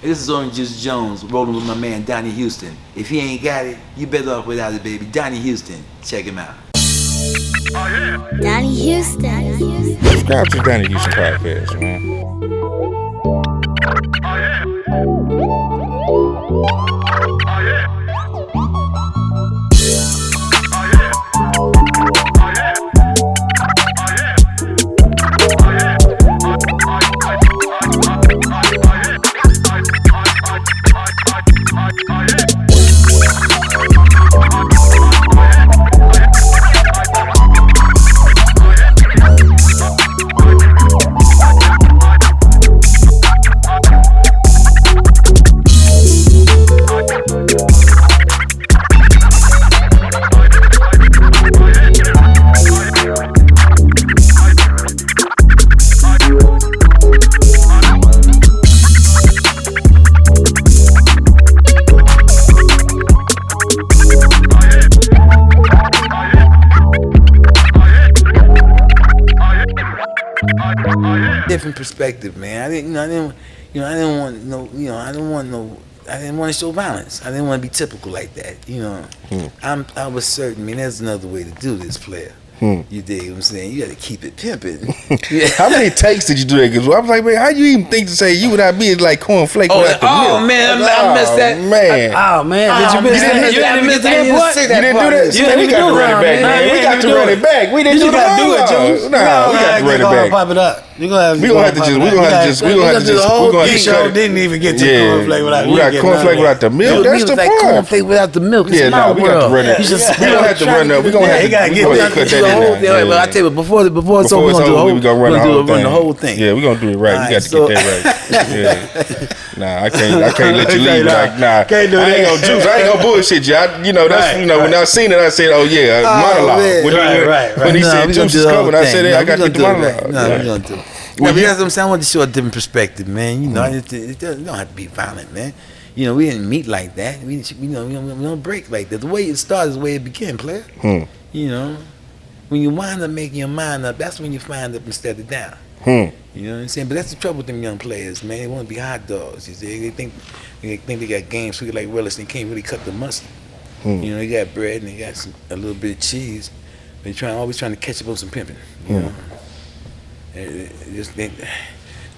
This is Oran Jones rolling with my man Donnie Houston. If he ain't got it, you better off without it, baby. Donnie Houston, check him out. Oh, yeah. Donnie Houston. Subscribe to Donnie Houston podcast, man. Oh, yeah. Oh, yeah. Different perspective, man. I didn't want to show violence. I didn't want to be typical like that, you know. I was certain, man, there's another way to do this, player. You dig what I'm saying? You got to keep it pimping. How many takes did you do that? Because I was like, man, how you even think to say you would not be like cornflake without the milk? Man, I missed that. Man. Did you miss that? You didn't miss that part? You didn't do that? You We got to run it back, man. We got to run it back. We didn't do that. do it, Juice. Nah, we got to run it back. Pop it up. We gonna have to show didn't even get to cornflake without we got cornflake without the milk. That's the part. Cornflake without the milk. Yeah, no, we got to run it. We gonna have to run up. We gonna have to cut that in there. But I tell you, before it's over, we gonna run the whole thing. Yeah, we gonna do it right. We got to get that right. Yeah. Nah, I can't let you leave like nah. Can't do that. I ain't gonna juice. I ain't gonna bullshit you. When I seen it, I said, oh yeah, monologue. Right. When he said juice is coming, I said, I got to get the monologue. No, we gonna do it. Well, that's what I'm saying. I want to show a different perspective, man. You know, it don't have to be violent, man. You know, we didn't meet like that. We don't break like that. The way it started is the way it began, player. You know, when you wind up making your mind up, that's when you find up instead of down. You know what I'm saying? But that's the trouble with them young players, man. They want to be hot dogs. You see, they think they got game sweet like relish. They can't really cut the mustard. You know, they got bread and they got a little bit of cheese. They always trying to catch up on some pimping. You know. The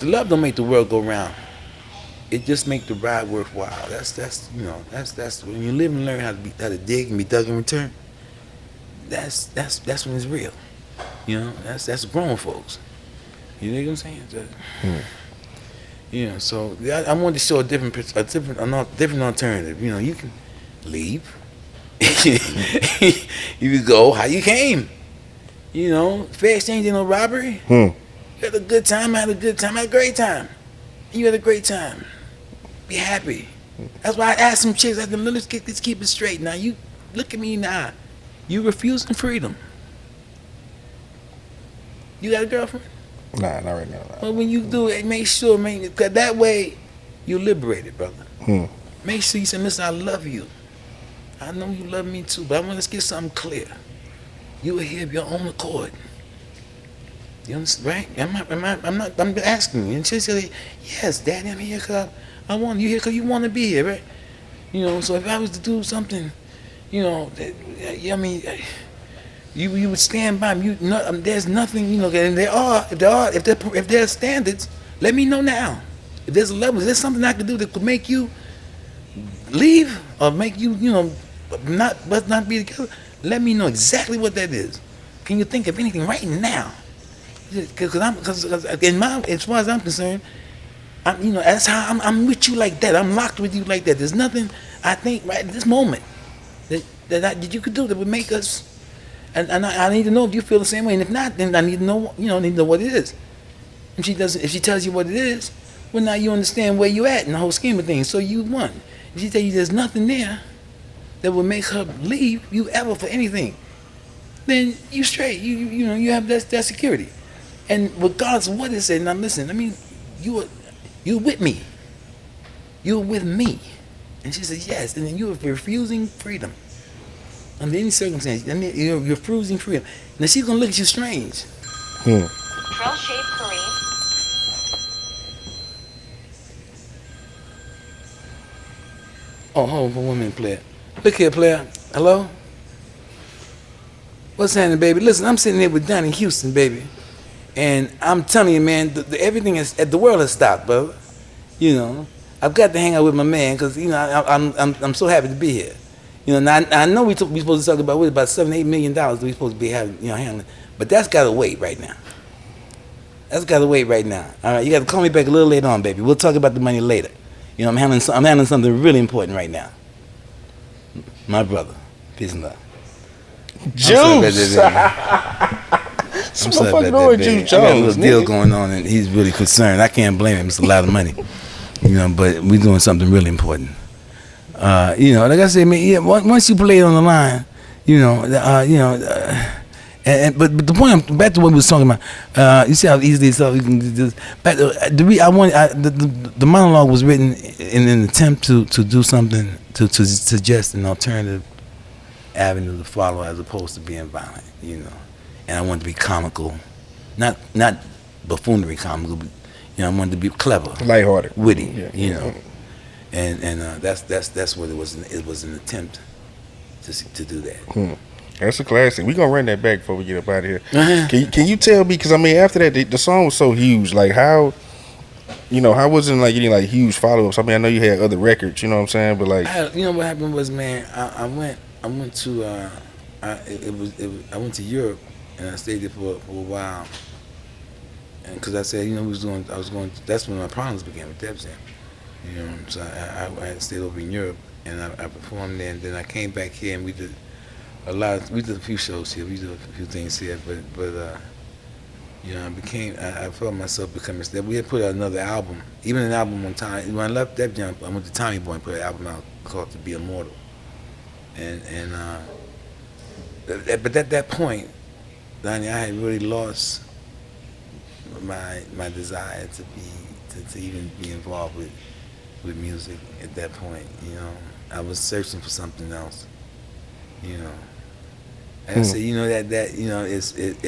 love don't make the world go round. It just make the ride worthwhile. That's when you live and learn how to dig and be dug in return. That's when it's real. You know, that's grown folks. You know what I'm saying? You know, so I wanted to show a different alternative. You know, you can leave. You can go how you came. You know, fair exchange ain't no robbery. You had a good time, I had a great time. You had a great time. Be happy. That's why I asked some chicks, let's keep it straight. Now you look at me now. You refusing freedom. You got a girlfriend? Nah, not right now. Well, when you do it, make sure, man, because that way you're liberated, brother. Make sure you say, listen, I love you. I know you love me too, but I want us to get something clear. You were here of your own accord. You understand, right? I'm asking you. And she said, yes, Daddy, I'm here because I want you here because you want to be here, right? You know, so if I was to do something, you know, you would stand by me. There's nothing, you know, and if there are standards, let me know now. If there's a level, is there something I could do that could make you leave or make you, you know, not be together? Let me know exactly what that is. Can you think of anything right now? Because as far as I'm concerned, that's how I'm with you like that. I'm locked with you like that. There's nothing I think right at this moment that you could do that would make us. And I need to know if you feel the same way. And if not, then I need to know. You know, need to know what it is. If she tells you what it is, well, now you understand where you at in the whole scheme of things. So you won. If she tell you there's nothing there that would make her leave you ever for anything, then you straight. You know you have that security. And regardless of what it said, now listen. I mean, you with me. You're with me. And she said yes. And then you are refusing freedom. Under any circumstance, you're refusing freedom. Now she's gonna look at you strange. Drill shape Kareem. Oh, hold on for 1 minute, player. Look here, player. Hello? What's happening, baby? Listen, I'm sitting here with Donnie Houston, baby. And I'm telling you, man, everything is, the world has stopped, brother. You know, I've got to hang out with my man because, you know, I'm so happy to be here. You know, now, I know we supposed to talk about about $7-8 million that we supposed to be having, you know, handling. But that's got to wait right now. That's got to wait right now. All right, you got to call me back a little later on, baby. We'll talk about the money later. You know, I'm handling something really important right now. My brother. Peace and love. Juice. Some motherfucking orange juice, I got a little Jones. deal going on, and he's really concerned. I can't blame him. It's a lot of money, you know. But we're doing something really important. You know, like I said, man. Yeah, once you play it on the line, you know, but the point, back to what we was talking about. You see how easily it's all you can just. Back to, the monologue was written in an attempt to do something to suggest an alternative avenue to follow as opposed to being violent, you know. And I wanted to be comical, not buffoonery comical, but, you know, I wanted to be clever, Lighthearted, witty, yeah. you know. And that's what it was. It was an attempt to do that. That's a classic. We gonna run that back before we get up out of here. Uh-huh. Can you tell me? Because I mean, after that, the song was so huge. Like how, you know, how wasn't like any like huge follow ups? I mean, I know you had other records. You know what I'm saying? But like, You know what happened was, man, I went to I went to Europe and I stayed there for a while. And because I said, you know, that's when my problems began with Def Jam. You know, so I had stayed over in Europe and I performed there, and then I came back here and we did a few shows here, we did a few things here, but you know, I felt myself becoming stable. We had put out another album, even an album on time. When I left Def Jam, I went to Tommy Boy and put an album out called To Be Immortal. But at that point, Donnie, I had really lost my desire to even be involved with music at that point. You know, I was searching for something else. You know, and I said, you know, that you know, it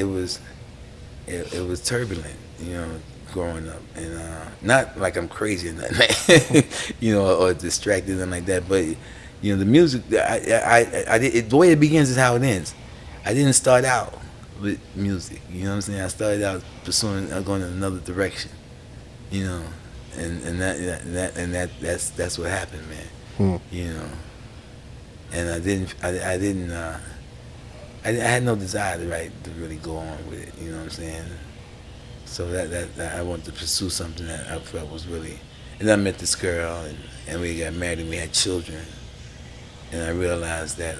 was turbulent. You know, growing up, and not like I'm crazy or nothing, you know, or distracted and like that, but. You know, the music, the way it begins is how it ends. I didn't start out with music, you know what I'm saying? I started out going in another direction, you know, and that's what happened, man. You know, and I had no desire to really go on with it, you know what I'm saying? So that I wanted to pursue something that I felt was really, and I met this girl, and we got married and we had children. And I realized that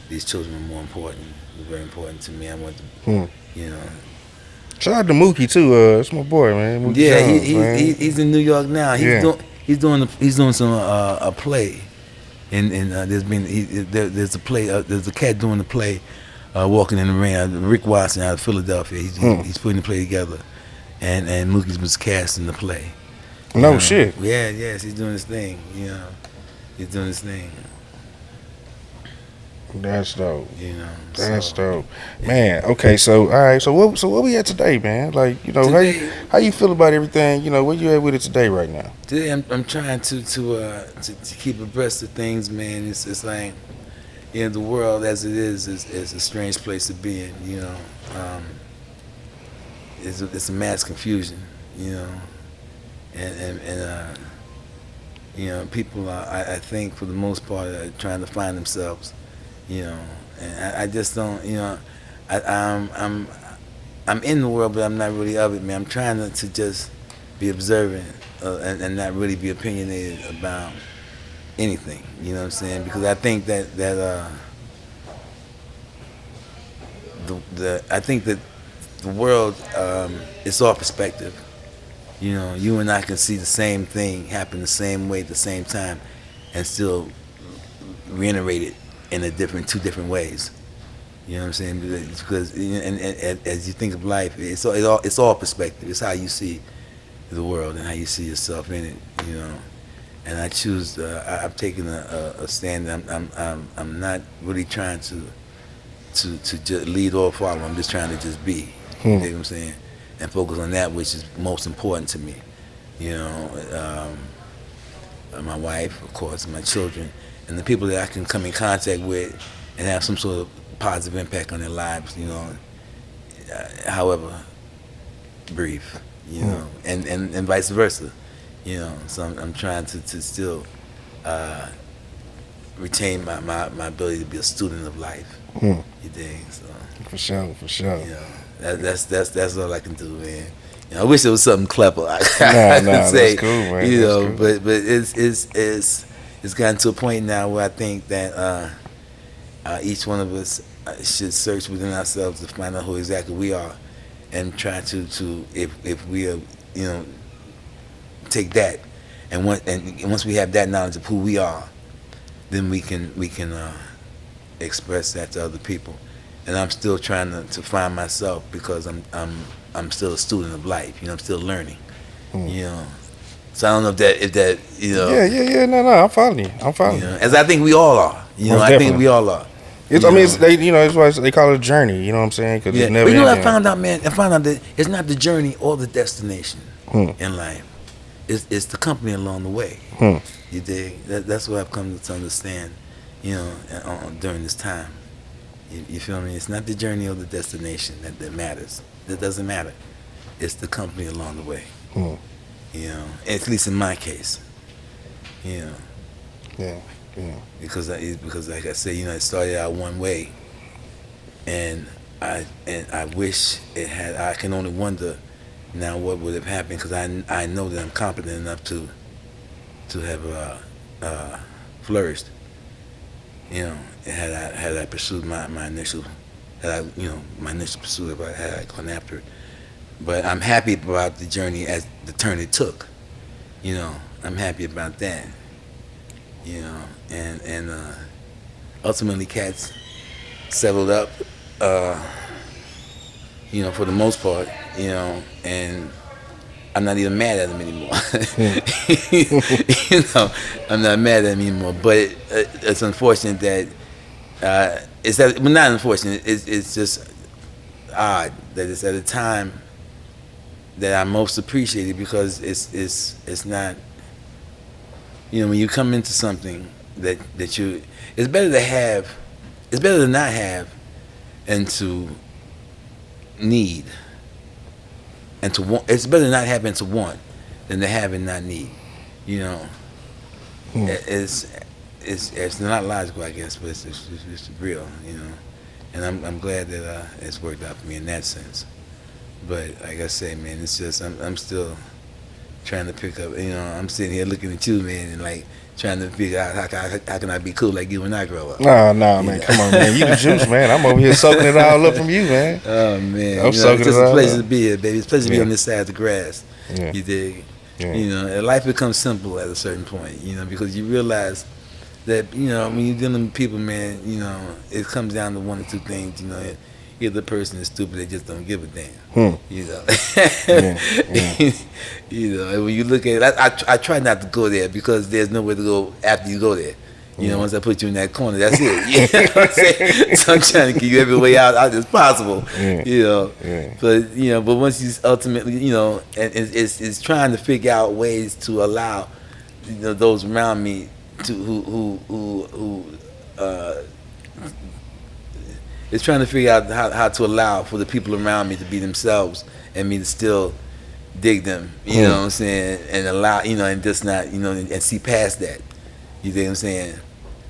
these children were more important, very important to me. I want to, you know. Shout out to Mookie too. It's my boy, man. Mookie Jones, he's in New York now. He's doing some a play, and there's a play. There's a cat doing the play, Walking in the Rain. Rick Watson out of Philadelphia. He's putting the play together, and Mookie was cast in the play. No shit. Yeah, yes, he's doing his thing. You know. He's doing his thing. That's dope. You know. That's dope. Man, okay, so all right, so what we at today, man? Like, you know, today, how you feel about everything, you know, where you at with it today right now? Today I'm trying to keep abreast of things, man. It's like, you know, the world as it is a strange place to be in, you know. It's a mass confusion, you know. And you know, people are, I think, for the most part, are trying to find themselves, you know. And I just don't, you know, I'm in the world, but I'm not really of it, man. I'm trying to just be observant and not really be opinionated about anything, you know what I'm saying? Because I think that I think that the world, it's all perspective. You know, you and I can see the same thing happen the same way at the same time and still reiterate it in two different ways. You know what I'm saying? Because and as you think of life, it's all perspective. It's how you see the world and how you see yourself in it, you know. And I choose, I've taken a stand. I'm not really trying to just lead or follow. I'm just trying to just be. You know what I'm saying? And focus on that which is most important to me, you know. my wife, of course, my children, and the people that I can come in contact with and have some sort of positive impact on their lives, you know, however brief, you know, and vice versa, you know. So I'm trying to still retain my ability to be a student of life. You dig? So For sure. you know, that's all I can do, man. You know, I wish it was something clever I could say, that's cool, man. you That's know, cool. but it's gotten to a point now where I think that each one of us should search within ourselves to find out who exactly we are, and try to if we are, you know, take that, and once we have that knowledge of who we are, then we can express that to other people. And I'm still trying to find myself, because I'm still a student of life. You know, I'm still learning. You know, so I don't know if that you know. Yeah. No, I'm following you. You know, as I think we all are. You know, Most I think definitely. we all are. It's, I mean, it's, they, you know, it's why they call it a journey. You know what I'm saying? Because Yeah. it's never But you know what I ending. found out, man? I found out that it's not the journey or the destination in life. It's the company along the way. You dig? That's what I've come to understand, you know, during this time. You feel me? It's not the journey or the destination that matters. That doesn't matter. It's the company along the way. You know, at least in my case. You know. Yeah. Because like I said, you know, it started out one way, and I wish it had. I can only wonder now what would have happened, because I know that I'm competent enough to have flourished. You know, had I pursued my initial pursuit, if I had gone after it. But I'm happy about the journey as the turn it took. You know, I'm happy about that. You know, and ultimately cats settled up, you know, for the most part, you know, and I'm not even mad at them anymore. You know, I'm not mad at them anymore. But it's unfortunate that not unfortunate. It's just odd that it's at a time that I most appreciate it, because it's not. You know, when you come into something that it's better to not have, and to need, and to want. It's better to not have and to want than to have and not need. You know, it's not logical, I guess, but it's real. You know, and I'm glad that it's worked out for me in that sense. But like I say, man, it's just I'm still trying to pick up, you know, I'm sitting here looking at you, man, and like trying to figure out how can I be cool like you when I grow up. Nah, man, come on, man. You the juice, man. I'm over here soaking it all up from you, man. Oh man, I'm soaking it's just it a all pleasure up. to be here, baby. It's a pleasure to be on this side of the grass. Yeah. You dig? Yeah. You know, and life becomes simple at a certain point, you know, because you realize that, you know, when you're dealing with people, man, you know, it comes down to one or two things, you know. Either the person is stupid, they just don't give a damn. You know, you know. And when you look at it, I try not to go there, because there's nowhere to go after you go there. You know, once I put you in that corner, that's it. You know what I'm saying? So I'm trying to keep you every way out as possible. You know, but once you ultimately, you know, and it's trying to figure out ways to allow, you know, those around me to who it's trying to figure out how to allow for the people around me to be themselves, and me to still dig them, you know what I'm saying, and allow, you know, and just not, you know, and see past that, you dig what I'm saying,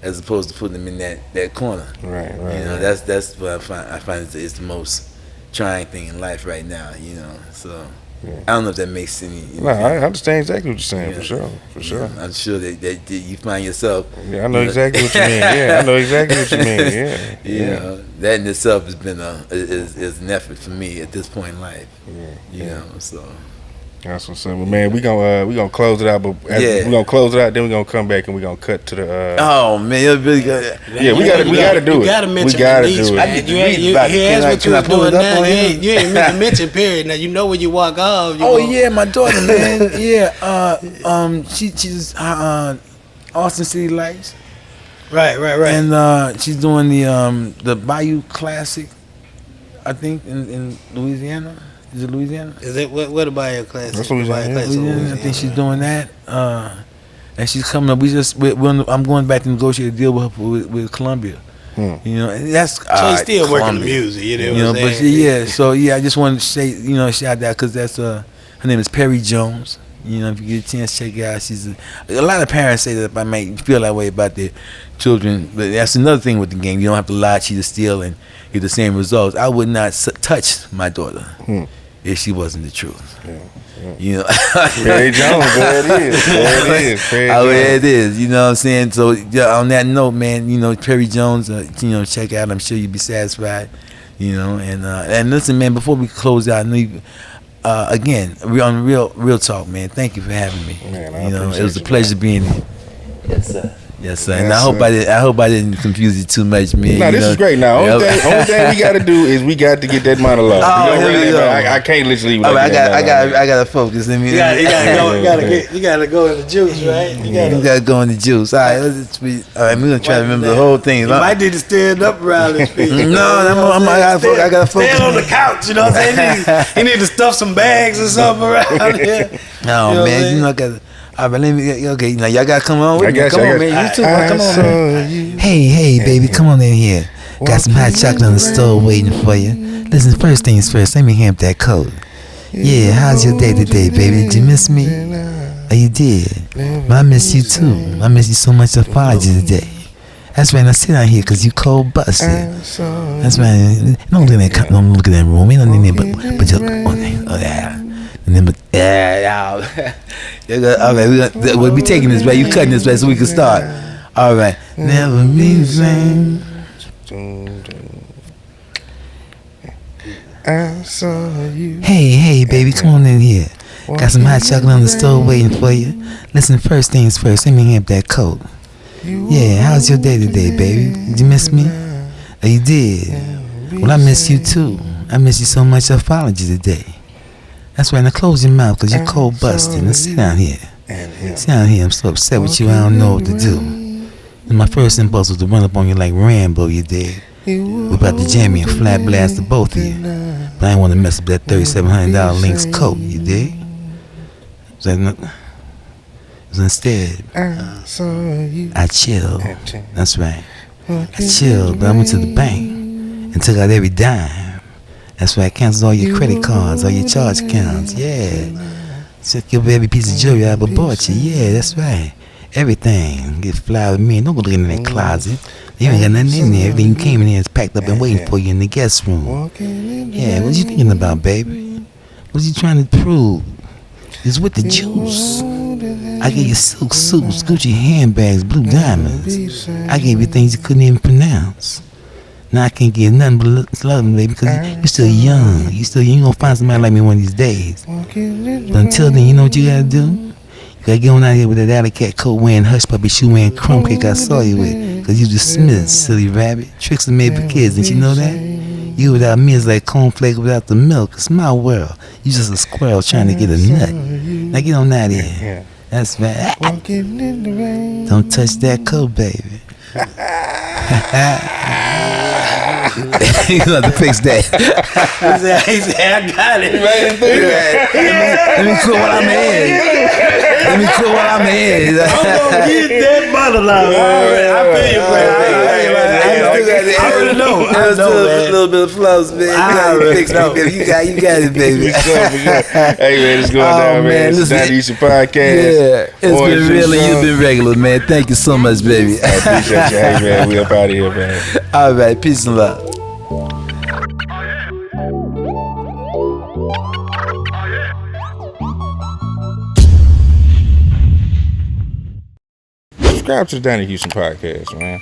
as opposed to putting them in that corner. Right. You know, that's what I find is the most trying thing in life right now, you know. So I don't know if that makes any. No, I understand exactly what you're saying, Yeah. for sure. I'm sure that you find yourself. Yeah, I know exactly what you mean. Yeah, I know exactly what you mean. You know, that in itself has been is an effort for me at this point in life. You know, so. That's what's up. But man, we gonna close it out. But we gonna close it out. Then we gonna come back and we gonna cut to the. Oh man, you're really good. Yeah, we gotta do it. You gotta mention we gotta release, do man. it. You ain't Can here's I- what can you I was pull it doing up now. on You here? ain't mention period. Now you know when you walk off. You Oh go, yeah, my daughter, man. Yeah, she's Austin City Lights, right. and she's doing the Bayou Classic, I think in Louisiana. Is it Louisiana? Is it what about your class? That's Louisiana, yeah. Louisiana, I think she's doing that. and she's coming up. I'm going back to negotiate a deal with her with Columbia. You know, and that's So he's still working the Columbia. music, you know You know, what I'm but saying? yeah, so yeah, I just wanted to say, you know, shout out because that's her name is Perry Jones. You know, if you get a chance, check her out. She's a lot of parents say that I might feel that way about their children, but that's another thing with the game. You don't have to lie, cheat, or steal, and get the same results. I would not touch my daughter if she wasn't the truth. You know, Perry Jones, there it is. There it is. Perry oh, yeah, Jones. it is. You know what I'm saying? So yeah, on that note, man, you know, Perry Jones, you know, check out. I'm sure you'll be satisfied. You know, and listen, man, before we close out, I know you, again, we're on real talk, man. Thank you for having me. Man, I you know, it appreciate was a you, pleasure being here. Yes, sir. Yes, sir. And Yes, I hope I didn't confuse you too much, man. No, you this know. is great. Now, only thing we got to do is we got to get that monologue. Oh, We gonna here run we that go. back. I can't let you leave. All without right, getting that monologue. I gotta focus. I mean, You gotta go in the juice, right? You you gotta go in the juice. All right, all right, we're gonna try to remember the whole thing. You might need to stand up around this piece. No, I gotta focus. Stand on the couch, you know what I'm saying? He need to stuff some bags or something around here. No, You know what I'm man, saying? you know, I gotta. All right, let me. Okay, now y'all gotta come on with I me. got Come you, I on, got man. you. You too, man. Come on, man. You. Hey, baby, come on in here. Got some hot chocolate on the stove waiting for you. Listen, first things first, let me hand that coat. Yeah, how's your day today, baby? Did you miss me? Oh, you did? Well, I miss you too. I miss you so much I followed you today. That's right, now sit down here because you cold busted. That's right. Don't look at that room. Ain't nothing in there but just, oh, yeah. And then, all right, we'll be taking this way. You cutting this way so we can start. All right. Never be same. I saw you. Hey, baby, come on in here. Got some hot chocolate on the stove waiting for you. Listen, first things first, let me have that coat. Yeah, how's your day today, baby? Did you miss me? Oh, you did? Well, I miss you too. I miss you so much I followed you today. That's right, now close your mouth because you're cold busted. Now sit down here. Sit down here, I'm so upset with you, I don't know what to do. And my first impulse was to run up on you like Rambo, you did. We're about to jam you and flat blast the both of you. But I didn't want to mess up that $3,700 Lynx coat, you dig? So instead, I chilled. That's right. I chilled, but I went to the bank and took out every dime. That's right, canceled all your credit cards, all your charge accounts, yeah. Took every piece of jewelry I ever bought you, yeah, that's right. Everything. Get fly with me. Don't go looking in that closet. You ain't got nothing in there. Everything you came in here is packed up and waiting for you in the guest room. Yeah, what you thinking about, baby? What you trying to prove? It's with the juice. I gave you silk suits, Gucci handbags, blue diamonds. I gave you things you couldn't even pronounce. Now I can't give nothing but love, baby, because you're still young. You gonna find somebody like me one of these days. But until then, you know what you gotta do? You gotta get on out here with that alley cat coat wearing, hush puppy shoe wearing, crumb cake I saw you with. Because you dismissed, silly rabbit. Tricks are made for kids, didn't you know that? You without me is like cornflake without the milk. It's my world. You just a squirrel trying to get a nut. Now get on out here. That's right. Don't touch that coat, baby. You have to fix that. He said, I got it. Let me quit what I'm in. Let me quit what I'm in. I'm gonna get that monologue. I feel you, man. I already know. I know, man. A little bit of flows, man. I already know. You got it, baby. Hey man, it's going down, man. It's the Donnie Houston podcast. Yeah, it's Orange been real and Juice you've been regular, man. Thank you so much, baby. I appreciate you. Hey man, we up out of here, man. All right, peace and love. Subscribe to the Donnie Houston podcast, man.